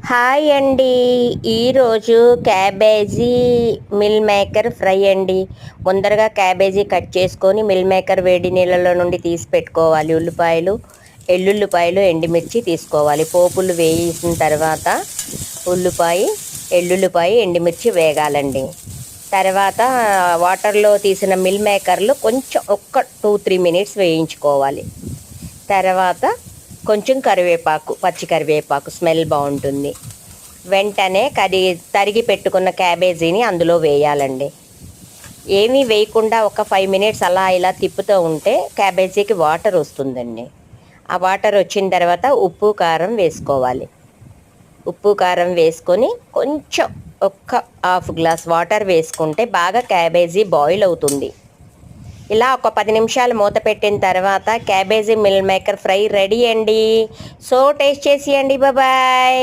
Hi అండి. ఈరోజు cabbage meal maker fry అండి. ముందరగా క్యాబేజీ కట్ చేసుకొని మిల్ మేకర్ వేడి నీళ్ళలో నుండి తీసి పెట్టుకోవాలి. ఎల్లుల్లిపాయలు ఎండుమిర్చి తీసుకోవాలి. పోపులు వేసిన తర్వాత ఎల్లుల్లిపాయ ఎండుమిర్చి వేగాలండి. తర్వాత వాటర్లో తీసిన మిల్ మేకర్లు కొంచెం ఒక్క 2-3 మినిట్స్ వేయించుకోవాలి. తర్వాత కొంచెం పచ్చి కరివేపాకు స్మెల్ బాగుంటుంది. వెంటనే తరిగి పెట్టుకున్న క్యాబేజీని అందులో వేయాలండి. ఏమీ వేయకుండా ఒక 5 మినిట్స్ అలా ఇలా తిప్పుతూ ఉంటే క్యాబేజీకి వాటర్ వస్తుందండి. ఆ వాటర్ వచ్చిన తర్వాత ఉప్పు కారం వేసుకోవాలి. ఉప్పు కారం వేసుకొని కొంచెం ఒక్క హాఫ్ గ్లాస్ వాటర్ వేసుకుంటే బాగా క్యాబేజీ బాయిల్ అవుతుంది. ఇలా ఒక 10 నిమిషాలు మూత పెట్టిన తర్వాత cabbage meal maker fry ready అండి. సో టేస్ట్ చేసియండి. బాయ్.